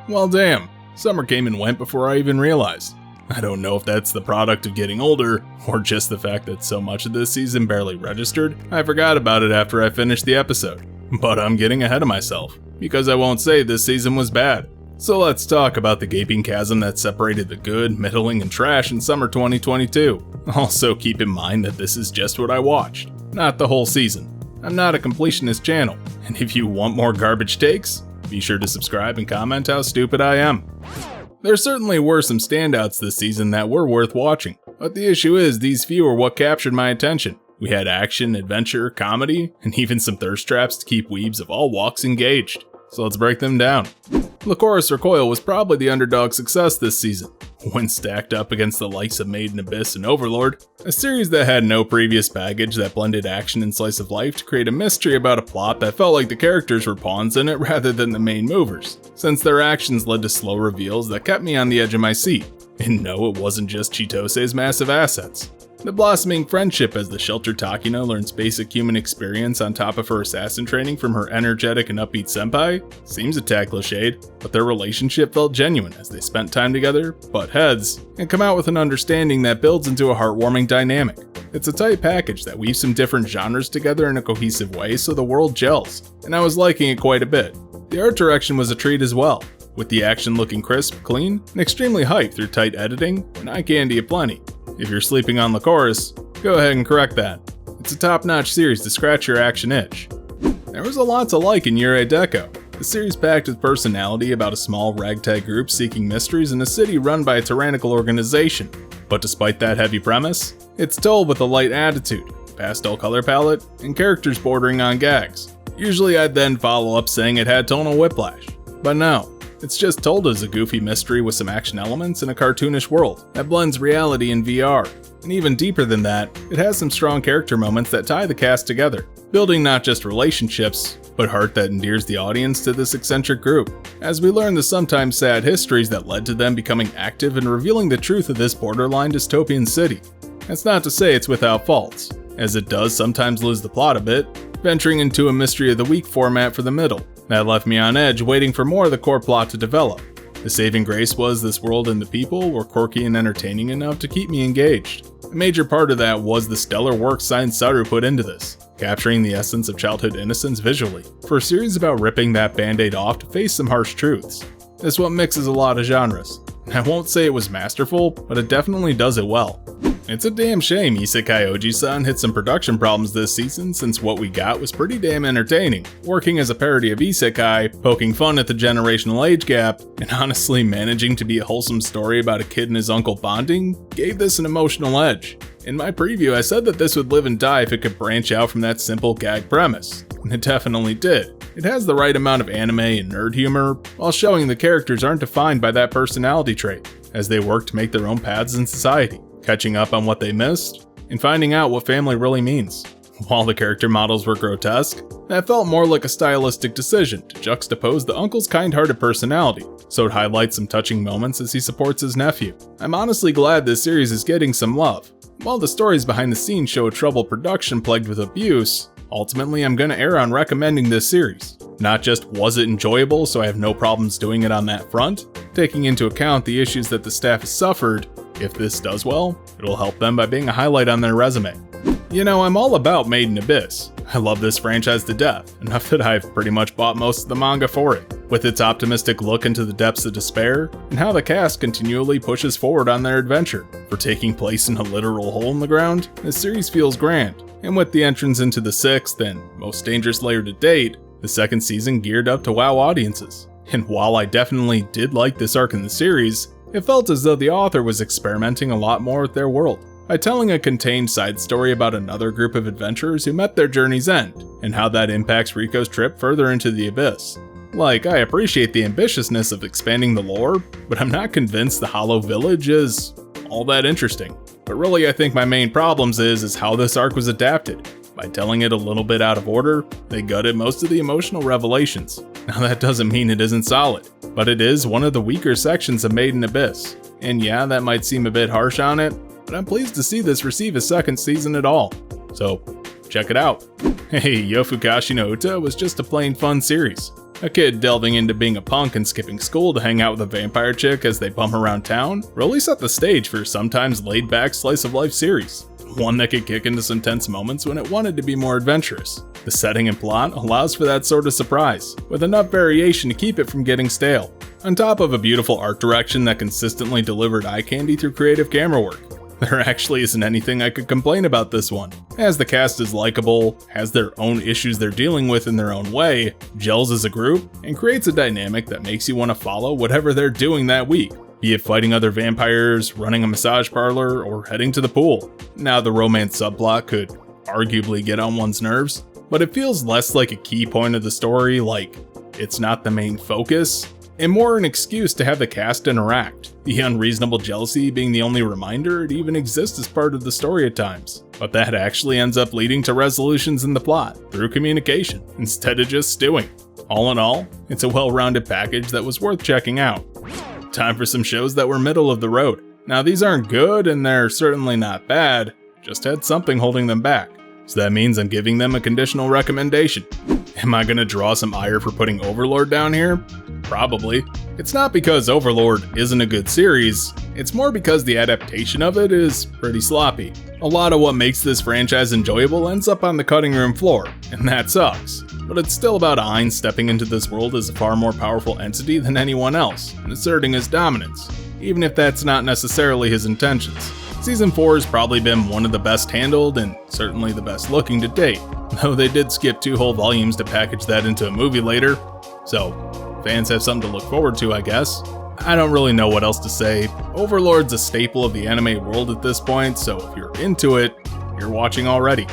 Well damn, summer came and went before I even realized. I don't know if that's the product of getting older, or just the fact that so much of this season barely registered. I forgot about it after I finished the episode. But I'm getting ahead of myself, because I won't say this season was bad. So let's talk about the gaping chasm that separated the good, middling, and trash in summer 2022. Also keep in mind that this is just what I watched, not the whole season. I'm not a completionist channel, and if you want more garbage takes, be sure to subscribe and comment how stupid I am. There certainly were some standouts this season that were worth watching, but the issue is these few are what captured my attention. We had action, adventure, comedy, and even some thirst traps to keep weebs of all walks engaged. So let's break them down. Lycoris Recoil was probably the underdog success this season, when stacked up against the likes of Made in Abyss and Overlord, a series that had no previous baggage that blended action and slice of life to create a mystery about a plot that felt like the characters were pawns in it rather than the main movers, since their actions led to slow reveals that kept me on the edge of my seat. And no, it wasn't just Chitose's massive assets. The blossoming friendship as the sheltered Takino learns basic human experience on top of her assassin training from her energetic and upbeat senpai seems a tad cliched, but their relationship felt genuine as they spent time together, butt heads, and come out with an understanding that builds into a heartwarming dynamic. It's a tight package that weaves some different genres together in a cohesive way so the world gels, and I was liking it quite a bit. The art direction was a treat as well, with the action looking crisp, clean, and extremely hyped through tight editing and eye candy aplenty. If you're sleeping on Lycoris, go ahead and correct that. It's a top-notch series to scratch your action itch. There was a lot to like in YUREI DECO, a series packed with personality about a small ragtag group seeking mysteries in a city run by a tyrannical organization. But despite that heavy premise, it's told with a light attitude, pastel color palette, and characters bordering on gags. Usually I'd then follow up saying it had tonal whiplash, but no. It's just told as a goofy mystery with some action elements in a cartoonish world that blends reality and VR. And even deeper than that, it has some strong character moments that tie the cast together, building not just relationships, but heart that endears the audience to this eccentric group, as we learn the sometimes sad histories that led to them becoming active and revealing the truth of this borderline dystopian city. That's not to say it's without faults, as it does sometimes lose the plot a bit, venturing into a mystery of the week format for the middle. That left me on edge waiting for more of the core plot to develop. The saving grace was this world and the people were quirky and entertaining enough to keep me engaged. A major part of that was the stellar work Science Saru put into this, capturing the essence of childhood innocence visually, for a series about ripping that band-aid off to face some harsh truths. It's what mixes a lot of genres. I won't say it was masterful, but it definitely does it well. It's a damn shame Isekai Ojisan hit some production problems this season since what we got was pretty damn entertaining, working as a parody of Isekai, poking fun at the generational age gap, and honestly managing to be a wholesome story about a kid and his uncle bonding gave this an emotional edge. In my preview I said that this would live and die if it could branch out from that simple gag premise, and it definitely did. It has the right amount of anime and nerd humor, while showing the characters aren't defined by that personality trait, as they work to make their own paths in society, catching up on what they missed, and finding out what family really means. While the character models were grotesque, that felt more like a stylistic decision to juxtapose the uncle's kind-hearted personality, so it highlights some touching moments as he supports his nephew. I'm honestly glad this series is getting some love. While the stories behind the scenes show a troubled production plagued with abuse, ultimately I'm gonna err on recommending this series. Not just was it enjoyable, so I have no problems doing it on that front, taking into account the issues that the staff has suffered. If this does well, it'll help them by being a highlight on their resume. You know, I'm all about Made in Abyss. I love this franchise to death, enough that I've pretty much bought most of the manga for it. With its optimistic look into the depths of despair, and how the cast continually pushes forward on their adventure. For taking place in a literal hole in the ground, this series feels grand. And with the entrance into the 6th and most dangerous layer to date, the 2nd season geared up to wow audiences. And while I definitely did like this arc in the series, it felt as though the author was experimenting a lot more with their world, by telling a contained side story about another group of adventurers who met their journey's end, and how that impacts Riko's trip further into the abyss. Like, I appreciate the ambitiousness of expanding the lore, but I'm not convinced the Hollow Village is all that interesting. But really I think my main problems is how this arc was adapted. By telling it a little bit out of order, they gutted most of the emotional revelations. Now that doesn't mean it isn't solid, but it is one of the weaker sections of Made in Abyss. And yeah, that might seem a bit harsh on it, but I'm pleased to see this receive a 2nd season at all. So check it out. Hey, Yofukashi no Uta was just a plain fun series. A kid delving into being a punk and skipping school to hang out with a vampire chick as they bum around town really set the stage for a sometimes laid-back slice-of-life series. One that could kick into some tense moments when it wanted to be more adventurous. The setting and plot allows for that sort of surprise, with enough variation to keep it from getting stale. On top of a beautiful art direction that consistently delivered eye candy through creative camera work. There actually isn't anything I could complain about this one, as the cast is likable, has their own issues they're dealing with in their own way, gels as a group, and creates a dynamic that makes you want to follow whatever they're doing that week, be it fighting other vampires, running a massage parlor, or heading to the pool. Now the romance subplot could arguably get on one's nerves, but it feels less like a key point of the story, like it's not the main focus, and more an excuse to have the cast interact, the unreasonable jealousy being the only reminder it even exists as part of the story at times. But that actually ends up leading to resolutions in the plot, through communication, instead of just stewing. All in all, it's a well-rounded package that was worth checking out. Time for some shows that were middle of the road. Now these aren't good and they're certainly not bad, just had something holding them back. So that means I'm giving them a conditional recommendation. Am I gonna draw some ire for putting Overlord down here? Probably. It's not because Overlord isn't a good series, it's more because the adaptation of it is pretty sloppy. A lot of what makes this franchise enjoyable ends up on the cutting room floor, and that sucks. But it's still about Ein stepping into this world as a far more powerful entity than anyone else, and asserting his dominance, even if that's not necessarily his intentions. Season 4 has probably been one of the best handled and certainly the best looking to date, though they did skip 2 whole volumes to package that into a movie later, so fans have something to look forward to, I guess. I don't really know what else to say. Overlord's a staple of the anime world at this point, so if you're into it, you're watching already.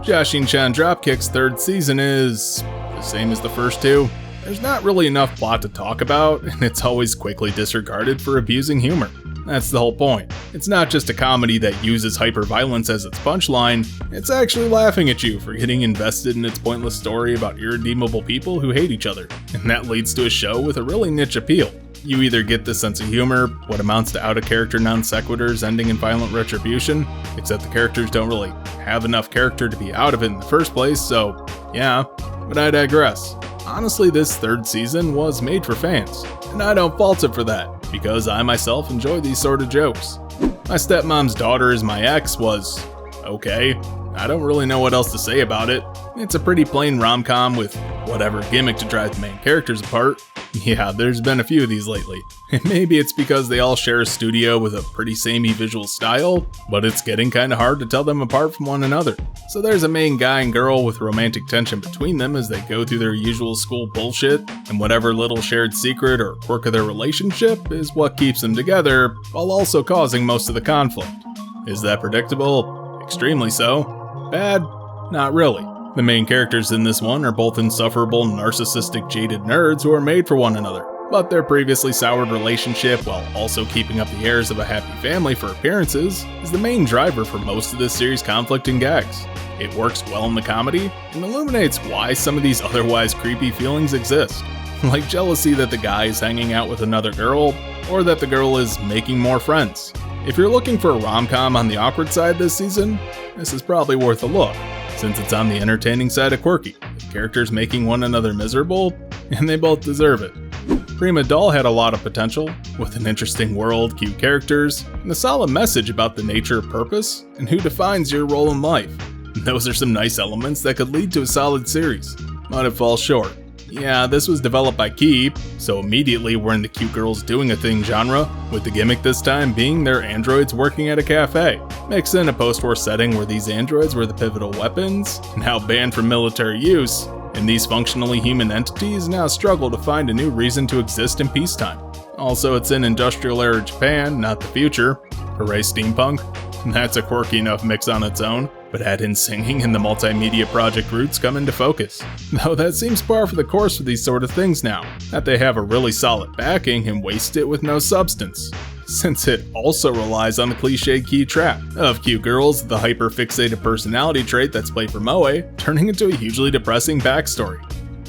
Jashin-chan Dropkick's 3rd season is the same as the first 2. There's not really enough plot to talk about, and it's always quickly disregarded for abusing humor. That's the whole point. It's not just a comedy that uses hyper-violence as its punchline, it's actually laughing at you for getting invested in its pointless story about irredeemable people who hate each other, and that leads to a show with a really niche appeal. You either get this sense of humor, what amounts to out-of-character non-sequiturs ending in violent retribution, except the characters don't really have enough character to be out of it in the first place, so yeah, but I digress. Honestly, this 3rd season was made for fans, and I don't fault it for that, because I myself enjoy these sort of jokes. My stepmom's daughter is my ex was okay. I don't really know what else to say about it. It's a pretty plain rom-com with whatever gimmick to drive the main characters apart. Yeah, there's been a few of these lately. And maybe it's because they all share a studio with a pretty samey visual style, but it's getting kinda hard to tell them apart from one another. So there's a main guy and girl with romantic tension between them as they go through their usual school bullshit, and whatever little shared secret or quirk of their relationship is what keeps them together, while also causing most of the conflict. Is that predictable? Extremely so. Bad? Not really. The main characters in this one are both insufferable, narcissistic, jaded nerds who are made for one another, but their previously soured relationship, while also keeping up the airs of a happy family for appearances, is the main driver for most of this series' conflict and gags. It works well in the comedy, and illuminates why some of these otherwise creepy feelings exist, like jealousy that the guy is hanging out with another girl, or that the girl is making more friends. If you're looking for a rom-com on the awkward side this season, this is probably worth a look, since it's on the entertaining side of quirky, with characters making one another miserable, and they both deserve it. Prima Doll had a lot of potential, with an interesting world, cute characters, and a solid message about the nature of purpose and who defines your role in life. And those are some nice elements that could lead to a solid series, but it falls short. Yeah, this was developed by Keep, so immediately we're in the cute girls doing a thing genre, with the gimmick this time being their androids working at a cafe. Mix in a post-war setting where these androids were the pivotal weapons, now banned from military use, and these functionally human entities now struggle to find a new reason to exist in peacetime. Also, it's in industrial era Japan, not the future. Hooray steampunk. That's a quirky enough mix on its own, but add in singing and the multimedia project roots come into focus. Though that seems par for the course for these sort of things now, that they have a really solid backing and waste it with no substance, since it also relies on the cliched key trap of cute girls, the hyper-fixated personality trait that's played for Moe, turning into a hugely depressing backstory.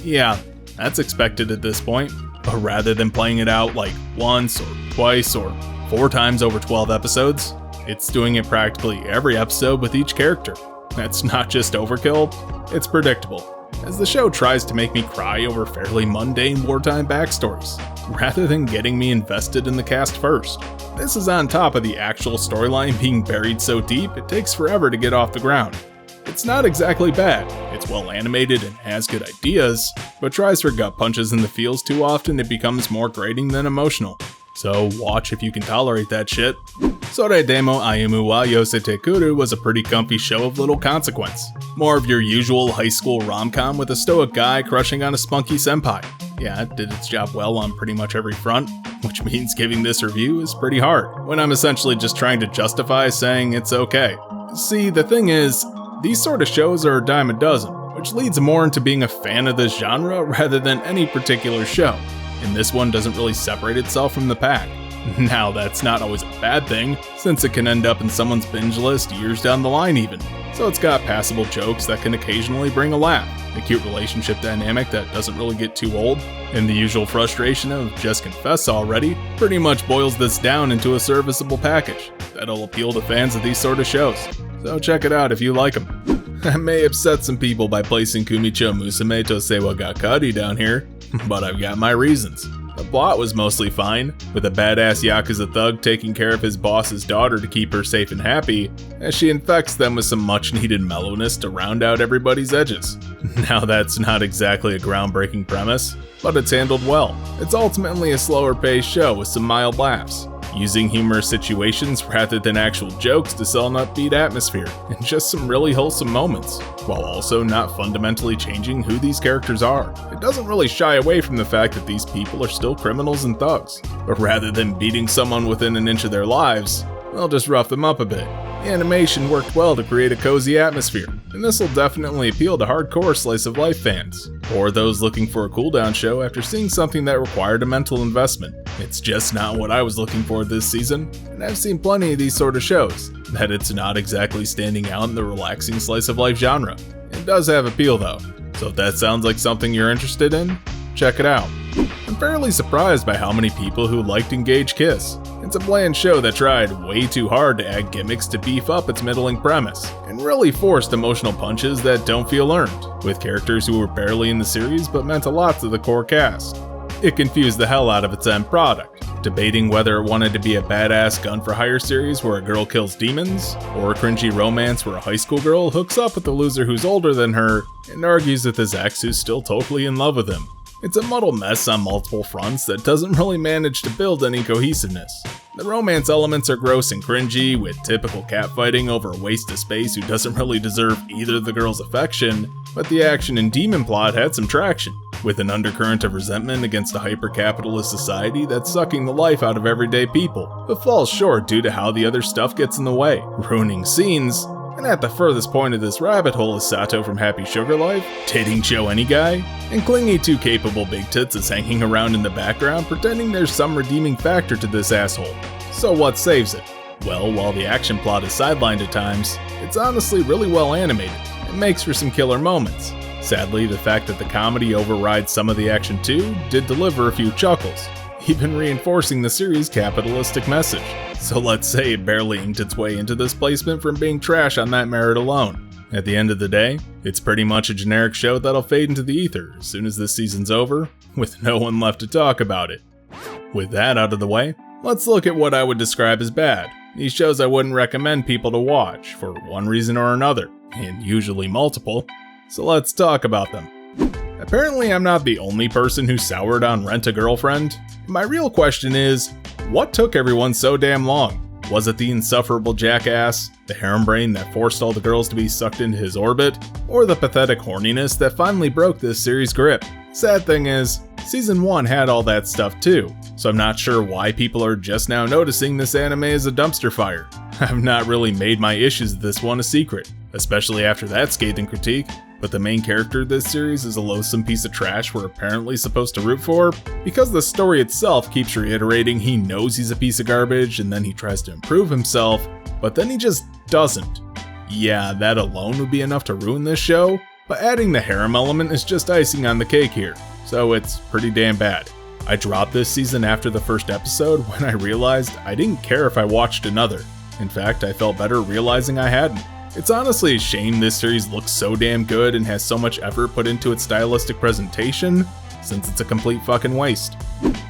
Yeah, that's expected at this point, but rather than playing it out like once or twice or 4 times over 12 episodes, it's doing it practically every episode with each character. That's not just overkill, It's predictable, as the show tries to make me cry over fairly mundane wartime backstories, rather than getting me invested in the cast first. This is on top of the actual storyline being buried so deep it takes forever to get off the ground. It's not exactly bad, it's well animated and has good ideas, but tries for gut punches in the feels too often it becomes more grating than emotional. So watch if you can tolerate that shit. Soredemo Ayumu wa Yosetekuru was a pretty comfy show of little consequence. More of your usual high school rom-com with a stoic guy crushing on a spunky senpai. Yeah, it did its job well on pretty much every front, which means giving this review is pretty hard, when I'm essentially just trying to justify saying it's okay. See, the thing is, these sort of shows are a dime a dozen, which leads more into being a fan of this genre rather than any particular show, and this one doesn't really separate itself from the pack. Now, that's not always a bad thing, since it can end up in someone's binge list years down the line even, so it's got passable jokes that can occasionally bring a laugh, a cute relationship dynamic that doesn't really get too old, and the usual frustration of just confess already pretty much boils this down into a serviceable package that'll appeal to fans of these sort of shows. So check it out if you like them. I may upset some people by placing Kumichou Musume to Sewagakari down here, but I've got my reasons. The plot was mostly fine, with a badass Yakuza thug taking care of his boss's daughter to keep her safe and happy, as she infects them with some much needed mellowness to round out everybody's edges. Now that's not exactly a groundbreaking premise, but it's handled well. It's ultimately a slower paced show with some mild laughs, using humorous situations rather than actual jokes to sell an upbeat atmosphere, and just some really wholesome moments, while also not fundamentally changing who these characters are. It doesn't really shy away from the fact that these people are still criminals and thugs, but rather than beating someone within an inch of their lives, they'll just rough them up a bit. The animation worked well to create a cozy atmosphere, and this will definitely appeal to hardcore slice of life fans, or those looking for a cooldown show after seeing something that required a mental investment. It's just not what I was looking for this season, and I've seen plenty of these sort of shows, that it's not exactly standing out in the relaxing slice of life genre. It does have appeal though, so if that sounds like something you're interested in, check it out. I'm fairly surprised by how many people who liked Engage Kiss. It's a bland show that tried way too hard to add gimmicks to beef up its middling premise, and really forced emotional punches that don't feel earned, with characters who were barely in the series but meant a lot to the core cast. It confused the hell out of its end product, debating whether it wanted to be a badass gun-for-hire series where a girl kills demons, or a cringy romance where a high school girl hooks up with a loser who's older than her and argues with his ex who's still totally in love with him. It's a muddled mess on multiple fronts that doesn't really manage to build any cohesiveness. The romance elements are gross and cringy, with typical catfighting over a waste of space who doesn't really deserve either the girl's affection, but the action and demon plot had some traction, with an undercurrent of resentment against a hyper-capitalist society that's sucking the life out of everyday people, but falls short due to how the other stuff gets in the way, ruining scenes. And at the furthest point of this rabbit hole is Sato from Happy Sugar Life, dating Joe Any Guy, and clingy two capable big tits is hanging around in the background pretending there's some redeeming factor to this asshole. So what saves it? Well, while the action plot is sidelined at times, it's honestly really well animated, and makes for some killer moments. Sadly, the fact that the comedy overrides some of the action too did deliver a few chuckles, even reinforcing the series' capitalistic message. So let's say it barely inked its way into this placement from being trash on that merit alone. At the end of the day, it's pretty much a generic show that'll fade into the ether as soon as this season's over, with no one left to talk about it. With that out of the way, let's look at what I would describe as bad. These shows I wouldn't recommend people to watch, for one reason or another, and usually multiple, so let's talk about them. Apparently I'm not the only person who soured on Rent a Girlfriend. My real question is, what took everyone so damn long? Was it the insufferable jackass, the harem brain that forced all the girls to be sucked into his orbit, or the pathetic horniness that finally broke this series' grip? Sad thing is, Season 1 had all that stuff too, so I'm not sure why people are just now noticing this anime is a dumpster fire. I've not really made my issues with this one a secret, especially after that scathing critique, but the main character of this series is a loathsome piece of trash we're apparently supposed to root for, because the story itself keeps reiterating he knows he's a piece of garbage and then he tries to improve himself, but then he just doesn't. Yeah, that alone would be enough to ruin this show, but adding the harem element is just icing on the cake here, so it's pretty damn bad. I dropped this season after the first episode when I realized I didn't care if I watched another. In fact, I felt better realizing I hadn't. It's honestly a shame this series looks so damn good and has so much effort put into its stylistic presentation, since it's a complete fucking waste.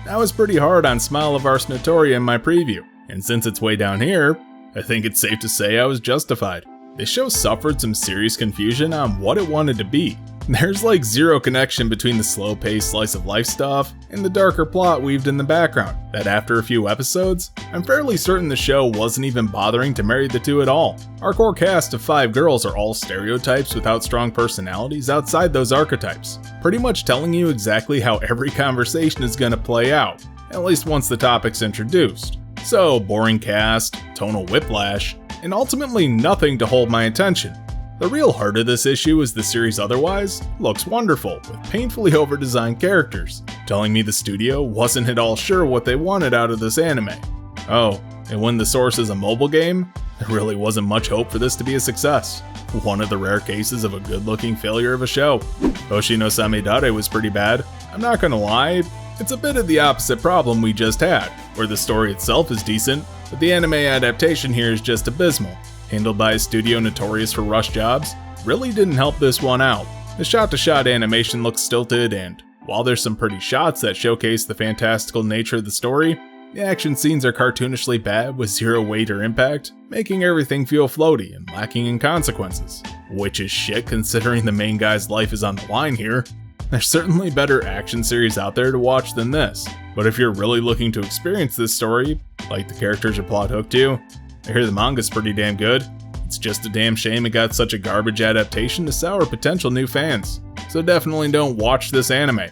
I was pretty hard on Smile of Arsnotoria in my preview, and since it's way down here, I think it's safe to say I was justified. This show suffered some serious confusion on what it wanted to be. There's like zero connection between the slow-paced slice of life stuff and the darker plot weaved in the background, that after a few episodes, I'm fairly certain the show wasn't even bothering to marry the two at all. Our core cast of 5 girls are all stereotypes without strong personalities outside those archetypes, pretty much telling you exactly how every conversation is gonna play out, at least once the topic's introduced. So, boring cast, tonal whiplash, and ultimately nothing to hold my attention. The real heart of this issue is the series otherwise looks wonderful, with painfully over-designed characters, telling me the studio wasn't at all sure what they wanted out of this anime. Oh, and when the source is a mobile game, there really wasn't much hope for this to be a success. One of the rare cases of a good-looking failure of a show. Hoshi no Samedare was pretty bad. I'm not gonna lie, it's a bit of the opposite problem we just had, where the story itself is decent, but the anime adaptation here is just abysmal. Handled by a studio notorious for rush jobs, really didn't help this one out. The shot-to-shot animation looks stilted, and while there's some pretty shots that showcase the fantastical nature of the story, the action scenes are cartoonishly bad with zero weight or impact, making everything feel floaty and lacking in consequences. Which is shit considering the main guy's life is on the line here. There's certainly better action series out there to watch than this, but if you're really looking to experience this story, like the characters are plot hooked to, I hear the manga's pretty damn good. It's just a damn shame it got such a garbage adaptation to sour potential new fans. So definitely don't watch this anime.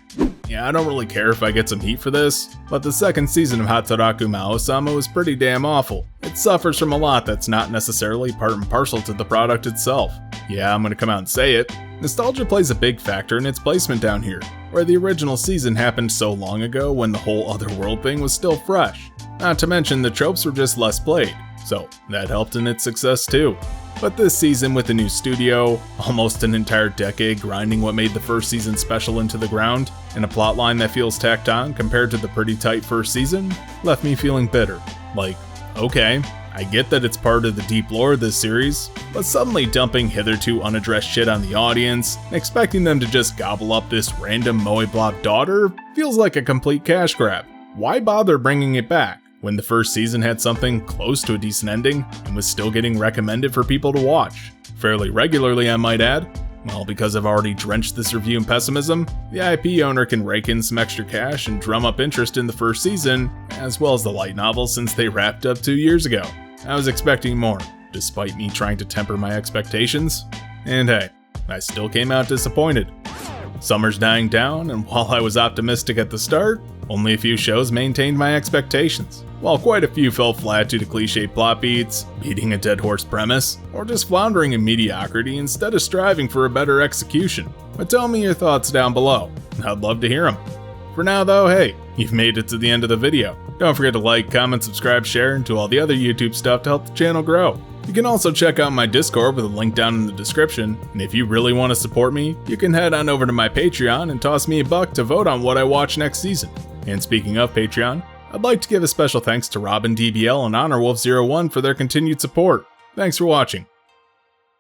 Yeah, I don't really care if I get some heat for this, but the second season of Hataraku Maou-sama was pretty damn awful. It suffers from a lot that's not necessarily part and parcel to the product itself. Yeah, I'm gonna come out and say it. Nostalgia plays a big factor in its placement down here, where the original season happened so long ago when the whole Otherworld thing was still fresh. Not to mention the tropes were just less played, so that helped in its success too. But this season with a new studio, almost an entire decade grinding what made the first season special into the ground, and a plotline that feels tacked on compared to the pretty tight first season, left me feeling bitter. Like, okay, I get that it's part of the deep lore of this series, but suddenly dumping hitherto unaddressed shit on the audience, and expecting them to just gobble up this random moe block daughter, feels like a complete cash grab. Why bother bringing it back when the first season had something close to a decent ending and was still getting recommended for people to watch? Fairly regularly, I might add. Well, because I've already drenched this review in pessimism, the IP owner can rake in some extra cash and drum up interest in the first season, as well as the light novel since they wrapped up 2 years ago. I was expecting more, despite me trying to temper my expectations. And hey, I still came out disappointed. Summer's dying down, and while I was optimistic at the start, only a few shows maintained my expectations, while quite a few fell flat due to cliche plot beats, beating a dead horse premise, or just floundering in mediocrity instead of striving for a better execution. But tell me your thoughts down below, I'd love to hear them. For now though, hey, you've made it to the end of the video. Don't forget to like, comment, subscribe, share, and do all the other YouTube stuff to help the channel grow. You can also check out my Discord with a link down in the description, and if you really want to support me, you can head on over to my Patreon and toss me $1 to vote on what I watch next season. And speaking of Patreon, I'd like to give a special thanks to RobinDBL and HonorWolf01 for their continued support. Thanks for watching.